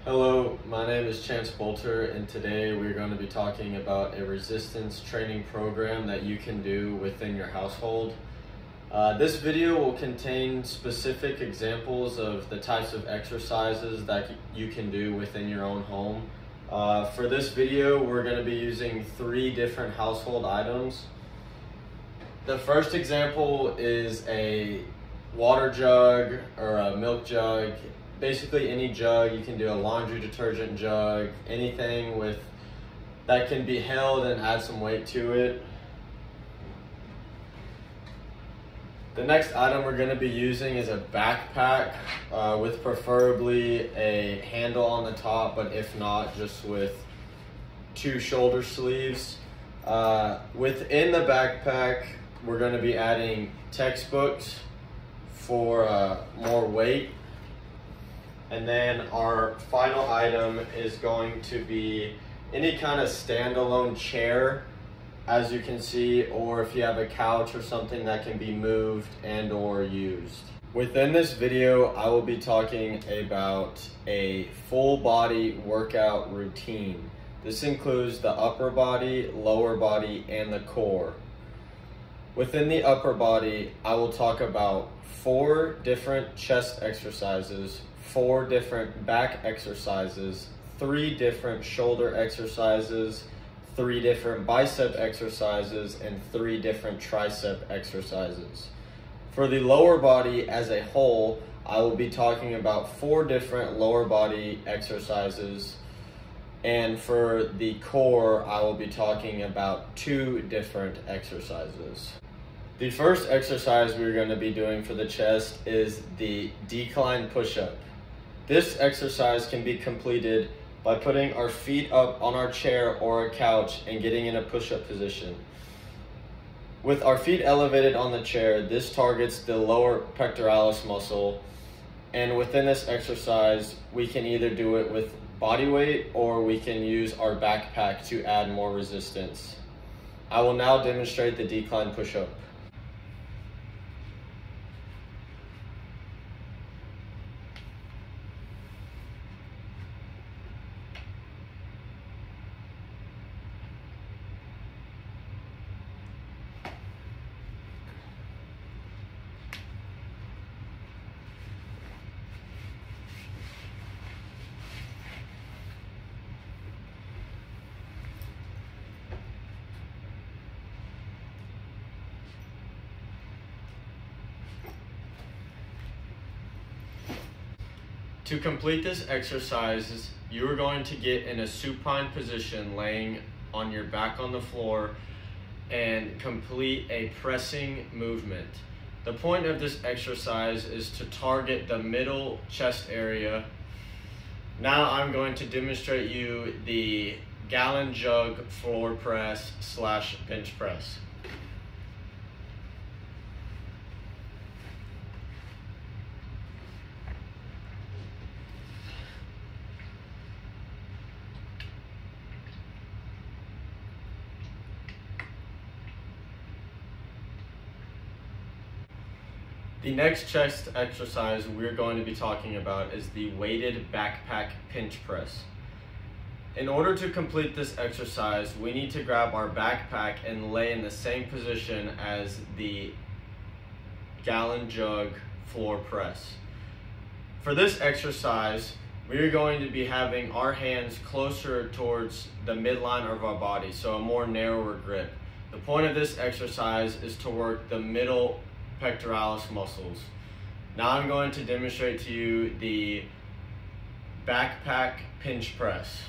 Hello, my name is Chance Bolter, and today we're going to be talking about a resistance training program that you can do within your household. This video will contain specific examples of the types of exercises that you can do within your own home. For this video, we're going to be using 3 different household items. The first example is a water jug or a milk jug. Basically any jug. You can do a laundry detergent jug, anything with that can be held and add some weight to it. The next item we're going to be using is a backpack with preferably a handle on the top, but if not, just with 2 shoulder sleeves. Within the backpack, we're going to be adding textbooks for more weight. And then our final item is going to be any kind of standalone chair, as you can see, or if you have a couch or something that can be moved and or used. Within this video, I will be talking about a full body workout routine. This includes the upper body, lower body, and the core. Within the upper body, I will talk about 4 different chest exercises, 4 different back exercises, 3 different shoulder exercises, 3 different bicep exercises, and 3 different tricep exercises. For the lower body as a whole, I will be talking about 4 different lower body exercises, and for the core, I will be talking about 2 different exercises. The first exercise we're going to be doing for the chest is the decline push-up. This exercise can be completed by putting our feet up on our chair or a couch and getting in a push-up position. With our feet elevated on the chair, this targets the lower pectoralis muscle, and within this exercise, we can either do it with body weight or we can use our backpack to add more resistance. I will now demonstrate the decline push-up. To complete this exercise, you are going to get in a supine position, laying on your back on the floor, and complete a pressing movement. The point of this exercise is to target the middle chest area. Now I'm going to demonstrate you the gallon jug floor press / bench press. The next chest exercise we're going to be talking about is the weighted backpack pinch press. In order to complete this exercise, we need to grab our backpack and lay in the same position as the gallon jug floor press. For this exercise, we are going to be having our hands closer towards the midline of our body, so a more narrower grip. The point of this exercise is to work the middle pectoralis muscles. Now I'm going to demonstrate to you the backpack pinch press.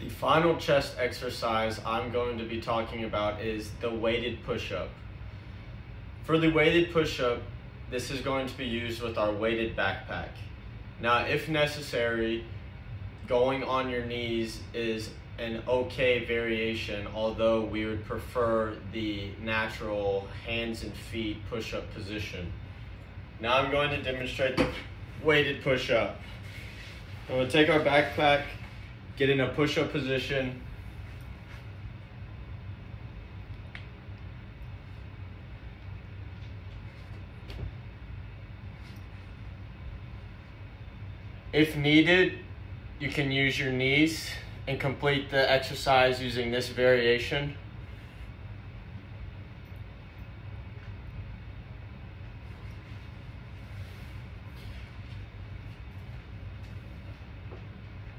The final chest exercise I'm going to be talking about is the weighted push-up. For the weighted push-up, this is going to be used with our weighted backpack. Now, if necessary, going on your knees is an okay variation, although we would prefer the natural hands and feet push-up position. Now I'm going to demonstrate the weighted push-up. I'm going to take our backpack, get in a push-up position, if needed, you can use your knees and complete the exercise using this variation.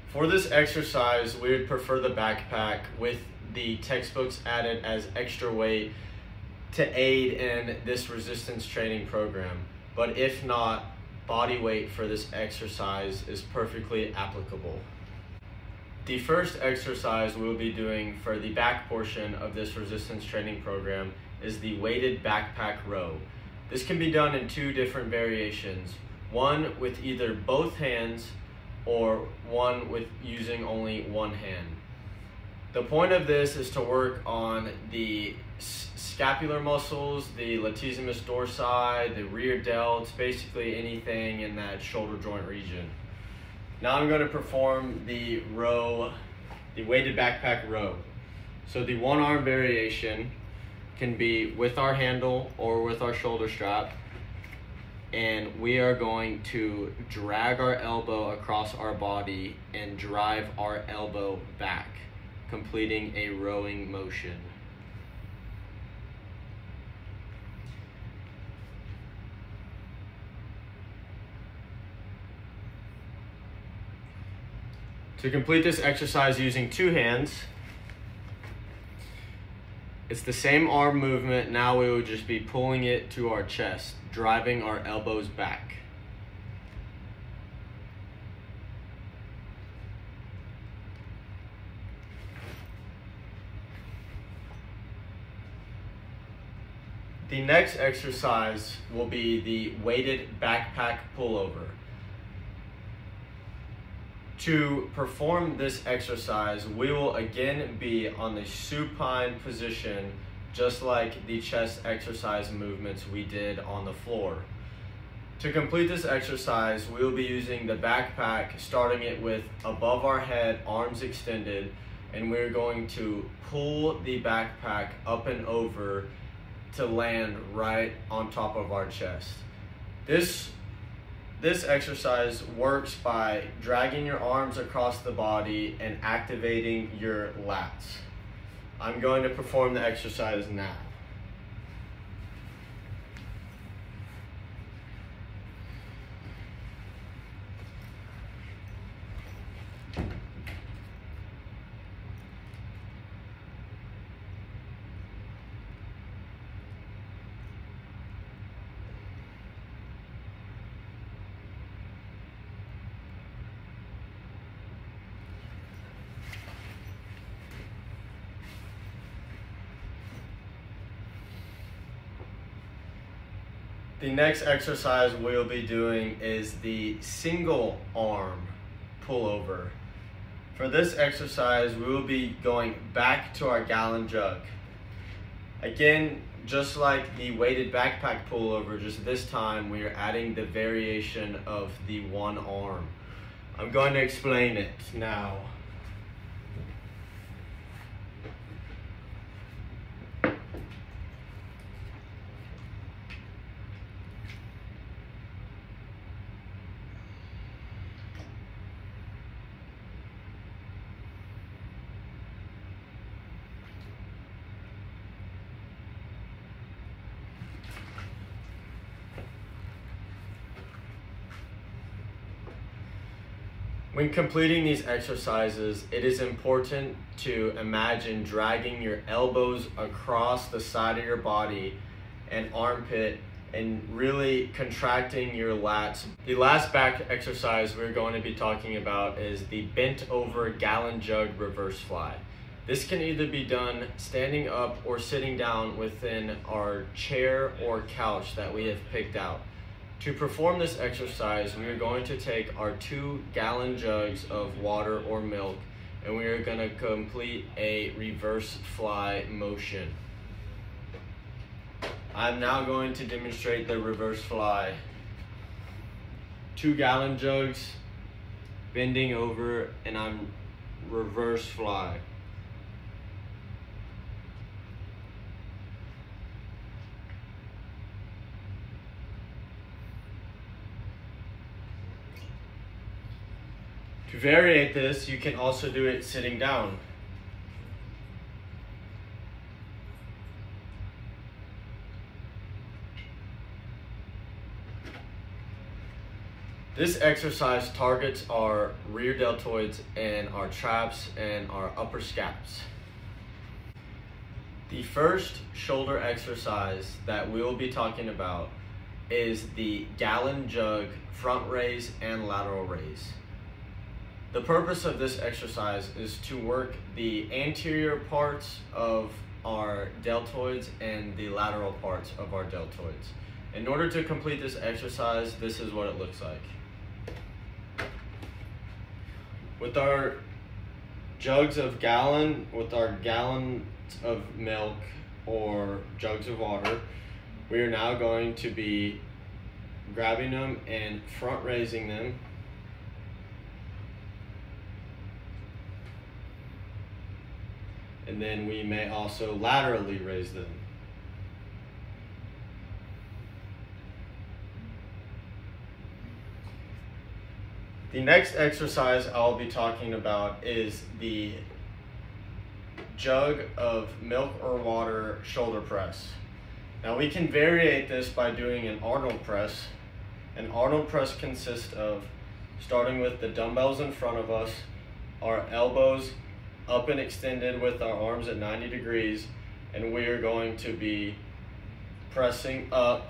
For this exercise, we would prefer the backpack with the textbooks added as extra weight to aid in this resistance training program. But if not, body weight for this exercise is perfectly applicable. The first exercise we'll be doing for the back portion of this resistance training program is the weighted backpack row. This can be done in two different variations, one with either both hands or one with using only one hand. The point of this is to work on the scapular muscles, the latissimus dorsi, the rear delts, basically anything in that shoulder joint region. Now I'm going to perform the row, the weighted backpack row. So the one arm variation can be with our handle or with our shoulder strap, and we are going to drag our elbow across our body and drive our elbow back, completing a rowing motion. To complete this exercise using two hands, it's the same arm movement. Now we would just be pulling it to our chest, driving our elbows back. The next exercise will be the weighted backpack pullover. To perform this exercise, we will again be on the supine position, just like the chest exercise movements we did on the floor. To complete this exercise, we will be using the backpack, starting it with above our head, arms extended, and we're going to pull the backpack up and over to land right on top of our chest. This exercise works by dragging your arms across the body and activating your lats. I'm going to perform the exercise now. The next exercise we'll be doing is the single arm pullover. For this exercise, we will be going back to our gallon jug. Again, just like the weighted backpack pullover, just this time we are adding the variation of the one arm. I'm going to explain it now. When completing these exercises, it is important to imagine dragging your elbows across the side of your body and armpit and really contracting your lats. The last back exercise we're going to be talking about is the bent over gallon jug reverse fly. This can either be done standing up or sitting down within our chair or couch that we have picked out. To perform this exercise, we are going to take our 2 gallon jugs of water or milk and we are going to complete a reverse fly motion. I'm now going to demonstrate the reverse fly. 2 gallon jugs, bending over, and I'm reverse fly. To variate this, you can also do it sitting down. This exercise targets our rear deltoids and our traps and our upper scaps. The first shoulder exercise that we'll be talking about is the gallon jug front raise and lateral raise. The purpose of this exercise is to work the anterior parts of our deltoids and the lateral parts of our deltoids. In order to complete this exercise, this is what it looks like. With our jugs of gallon, with our gallons of milk or jugs of water, we are now going to be grabbing them and front raising them. And then we may also laterally raise them. The next exercise I'll be talking about is the jug of milk or water shoulder press. Now we can variate this by doing an Arnold press. An Arnold press consists of starting with the dumbbells in front of us, our elbows up and extended with our arms at 90 degrees, and we are going to be pressing up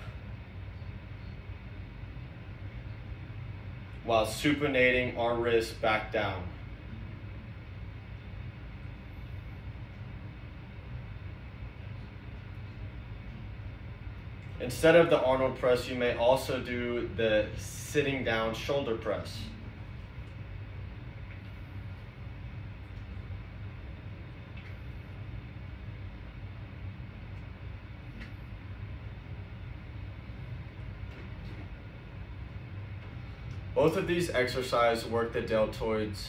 while supinating our wrists back down. Instead of the Arnold press, you may also do the sitting down shoulder press. Both of these exercises work the deltoids.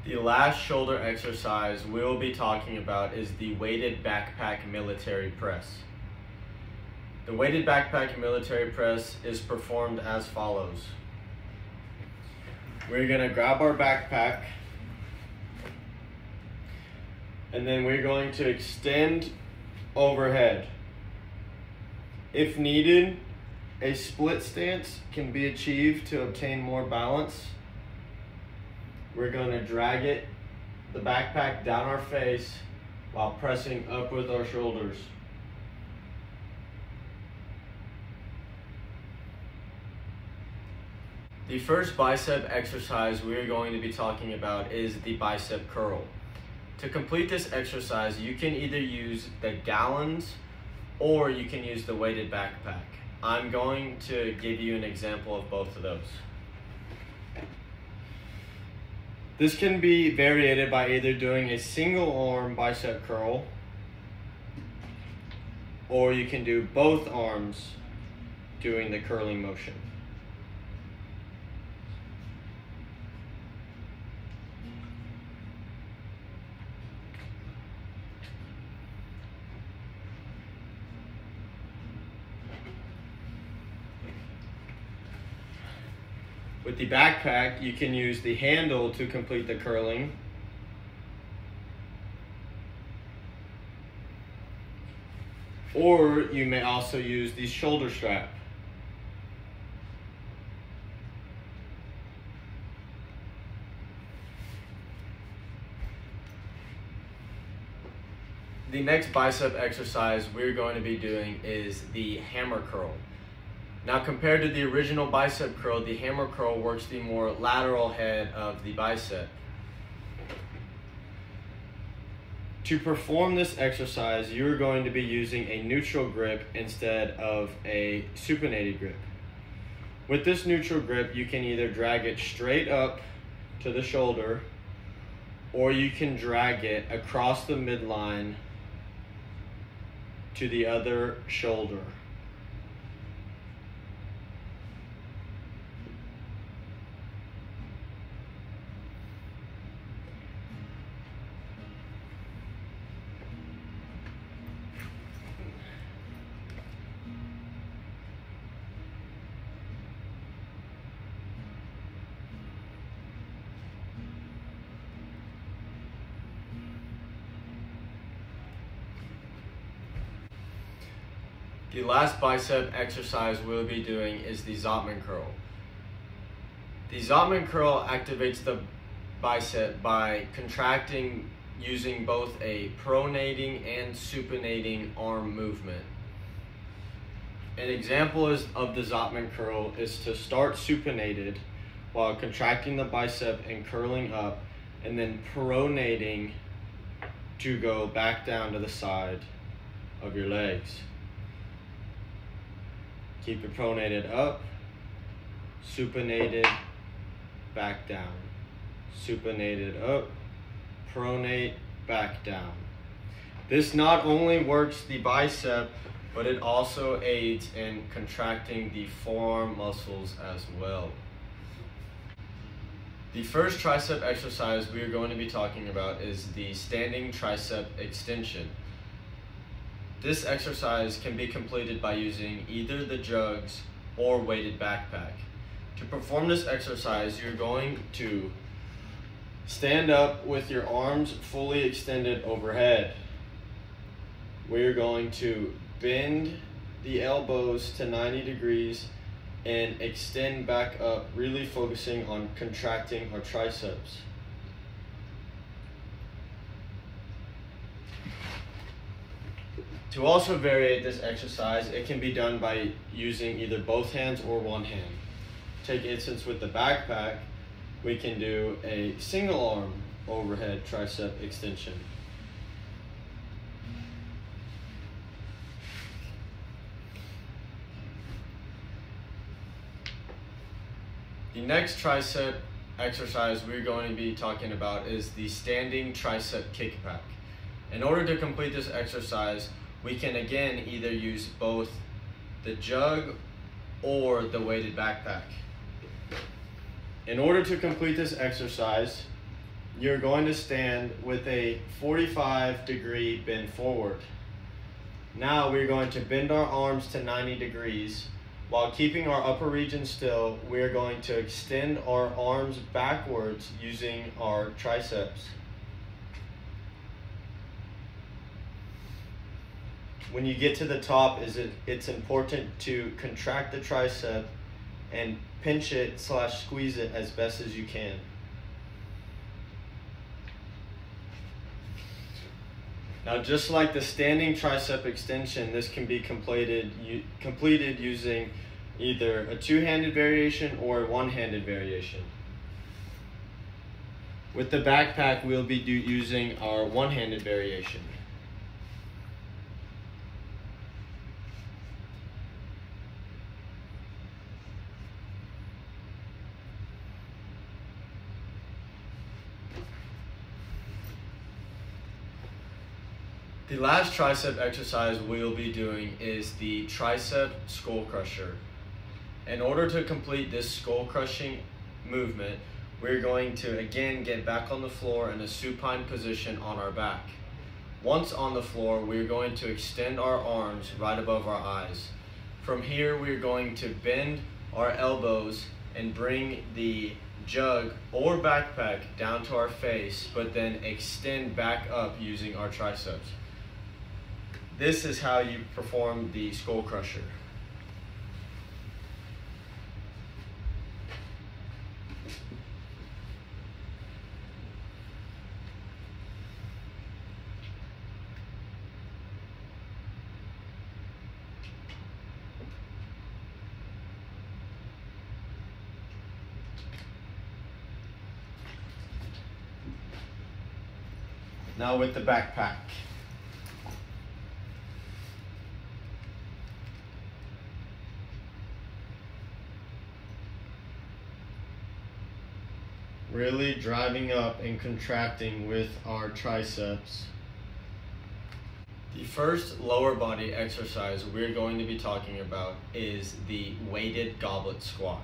The last shoulder exercise we'll be talking about is the weighted backpack military press. The weighted backpack military press is performed as follows. We're going to grab our backpack, and then we're going to extend overhead. If needed, a split stance can be achieved to obtain more balance. We're going to drag the backpack down our face while pressing up with our shoulders. The first bicep exercise we're going to be talking about is the bicep curl. To complete this exercise, you can either use the gallons or you can use the weighted backpack. I'm going to give you an example of both of those. This can be variated by either doing a single arm bicep curl, or you can do both arms doing the curling motion. With the backpack, you can use the handle to complete the curling. Or you may also use the shoulder strap. The next bicep exercise we're going to be doing is the hammer curl. Now, compared to the original bicep curl, the hammer curl works the more lateral head of the bicep. To perform this exercise, you're going to be using a neutral grip instead of a supinated grip. With this neutral grip, you can either drag it straight up to the shoulder, or you can drag it across the midline to the other shoulder. The last bicep exercise we'll be doing is the Zotman curl. The Zotman curl activates the bicep by contracting using both a pronating and supinating arm movement. An example of the Zotman curl is to start supinated while contracting the bicep and curling up, and then pronating to go back down to the side of your legs. Keep it pronated up, supinated, back down. Supinated up, pronate, back down. This not only works the bicep, but it also aids in contracting the forearm muscles as well. The first tricep exercise we are going to be talking about is the standing tricep extension. This exercise can be completed by using either the jugs or weighted backpack. To perform this exercise, you're going to stand up with your arms fully extended overhead. We're going to bend the elbows to 90 degrees and extend back up, really focusing on contracting our triceps. To also variate this exercise, it can be done by using either both hands or one hand. Take instance with the backpack, we can do a single arm overhead tricep extension. The next tricep exercise we're going to be talking about is the standing tricep kickback. In order to complete this exercise, we can again either use both the jug or the weighted backpack. In order to complete this exercise, you're going to stand with a 45-degree bend forward. Now we're going to bend our arms to 90 degrees. While keeping our upper region still, we're going to extend our arms backwards using our triceps. When you get to the top, it's important to contract the tricep and pinch it / squeeze it as best as you can. Now, just like the standing tricep extension, this can be completed using either a two-handed variation or a one-handed variation. With the backpack, we'll be using our one-handed variation. The last tricep exercise we'll be doing is the tricep skull crusher. In order to complete this skull crushing movement, we're going to again get back on the floor in a supine position on our back. Once on the floor, we're going to extend our arms right above our eyes. From here, we're going to bend our elbows and bring the jug or backpack down to our face, but then extend back up using our triceps. This is how you perform the skull crusher. Now with the backpack. really driving up and contracting with our triceps. The first lower body exercise we're going to be talking about is the weighted goblet squat.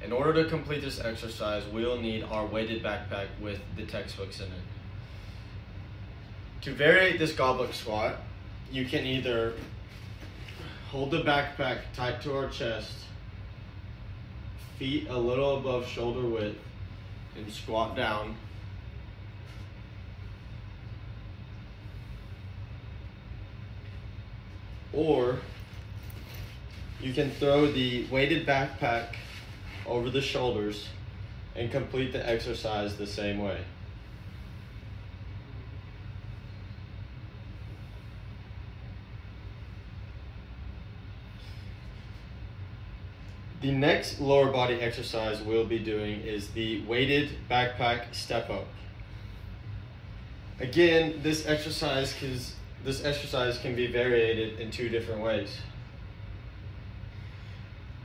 In order to complete this exercise, we'll need our weighted backpack with the textbooks in it. To vary this goblet squat, you can either hold the backpack tight to our chest, feet a little above shoulder width, and squat down. Or you can throw the weighted backpack over the shoulders and complete the exercise the same way. The next lower body exercise we'll be doing is the weighted backpack step up. Again, this exercise can be variated in two different ways.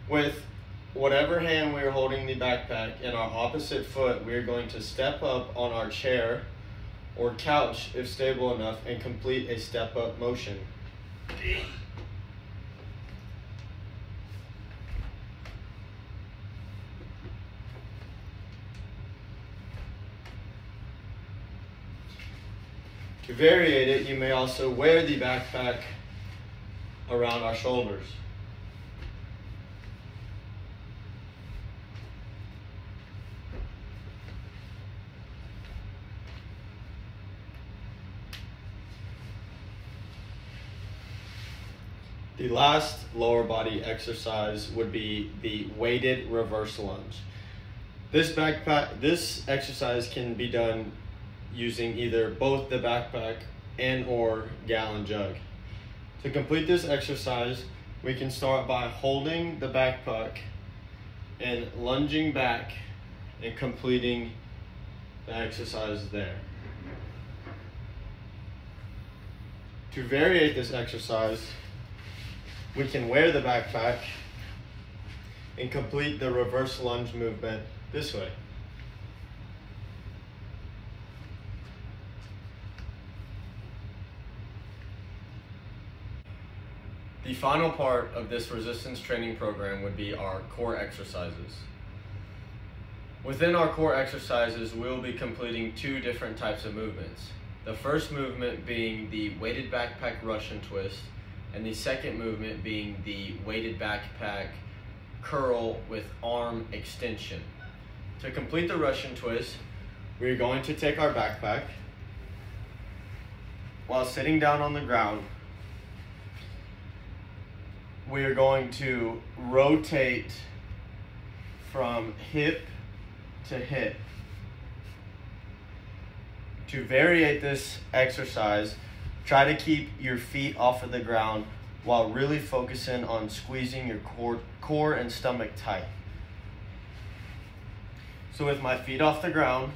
With whatever hand we're holding the backpack in our opposite foot, we're going to step up on our chair or couch if stable enough and complete a step up motion. To variate it, you may also wear the backpack around our shoulders. The last lower body exercise would be the weighted reverse lunge. This exercise can be done using either both the backpack and or gallon jug. To complete this exercise, we can start by holding the backpack and lunging back and completing the exercise there. To variate this exercise, we can wear the backpack and complete the reverse lunge movement this way. The final part of this resistance training program would be our core exercises. Within our core exercises, we'll be completing two different types of movements. The first movement being the weighted backpack Russian twist, and the second movement being the weighted backpack curl with arm extension. To complete the Russian twist, we're going to take our backpack while sitting down on the ground. We are going to rotate from hip to hip. To variate this exercise, try to keep your feet off of the ground while really focusing on squeezing your core and stomach tight. So with my feet off the ground,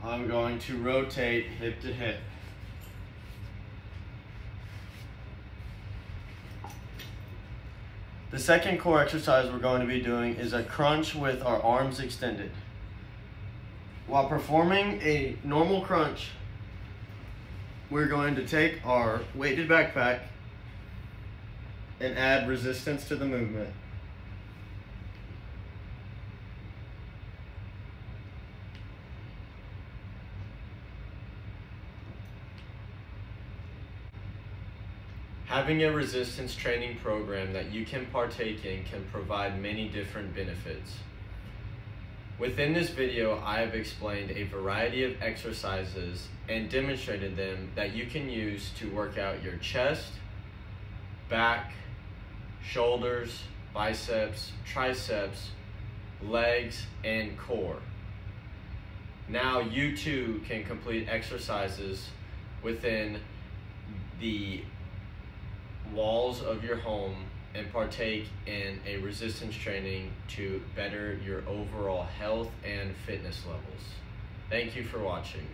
I'm going to rotate hip to hip. The second core exercise we're going to be doing is a crunch with our arms extended. While performing a normal crunch, we're going to take our weighted backpack and add resistance to the movement. Having a resistance training program that you can partake in can provide many different benefits. Within this video, I have explained a variety of exercises and demonstrated them that you can use to work out your chest, back, shoulders, biceps, triceps, legs, and core. Now you too can complete exercises within the walls of your home and partake in a resistance training to better your overall health and fitness levels. Thank you for watching.